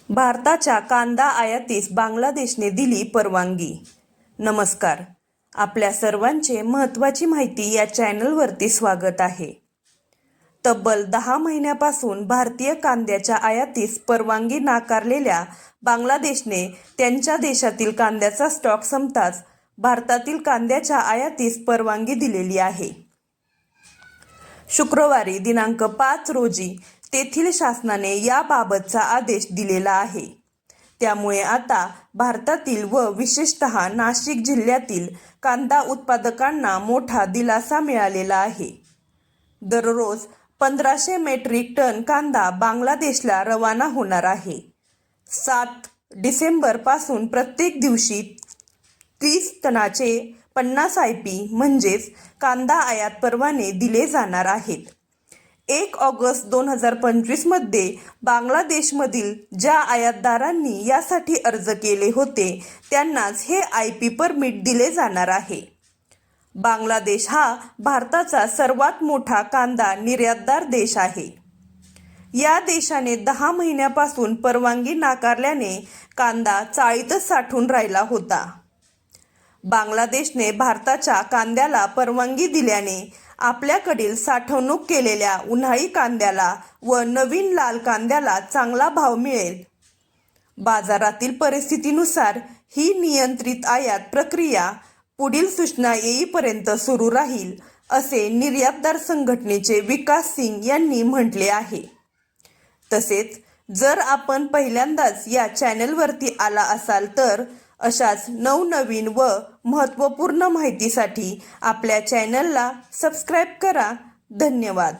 भारताच्या कांदा आयातीस बांगलादेशने दिली परवानगी. नमस्कार, आपल्या सर्वांचे महत्त्वाची माहिती या चॅनलवरती स्वागत आहे. तब्बल 10 महिन्यापासून भारतीय कांद्याच्या आयातीस परवानगी नाकारलेल्या बांगलादेशने त्यांच्या देशातील कांद्याचा स्टॉक संपताच भारतातील कांद्याच्या आयातीस परवानगी दिलेली आहे. शुक्रवारी दिनांक 5 रोजी तेथील शासनाने याबाबतचा आदेश दिलेला आहे. त्यामुळे आता भारतातील व विशेषतः नाशिक जिल्ह्यातील कांदा उत्पादकांना मोठा दिलासा मिळालेला आहे. दररोज 1500 मेट्रिक टन कांदा बांगलादेशला रवाना होणार आहे. 7 डिसेंबर पासून प्रत्येक दिवशी 30 टनाचे 50 IP म्हणजेच कांदा आयात परवाने दिले जाणार आहेत. 1 ऑगस्ट 2025 मध्ये बांगलादेशमधील ज्या आयातदारांनी यासाठी अर्ज केले होते त्यांनाच हे IP परमिट दिले जाणार आहे. बांगलादेश हा भारताचा सर्वात मोठा कांदा निर्यातदार देश आहे. या देशाने 10 महिन्यापासून परवानगी नाकारल्याने कांदा चाळीतच साठून राहिला होता. बांगलादेशने भारताच्या कांद्याला परवानगी दिल्याने आपल्याकडील साठवणूक केलेल्या उन्हाळी कांद्याला व नवीन लाल कांद्याला चांगला भाव मिळेल. बाजारातील परिस्थितीनुसार ही नियंत्रित आयात प्रक्रिया पुढील सूचना येईपर्यंत सुरू राहील, असे निर्यातदार संघटनेचे विकास सिंग यांनी म्हटले आहे. तसेच जर आपण पहिल्यांदाच या चॅनलवरती आला असाल तर अशाच नवनवीन व महत्त्वपूर्ण माहितीसाठी आपल्या चॅनलला सबस्क्राईब करा. धन्यवाद.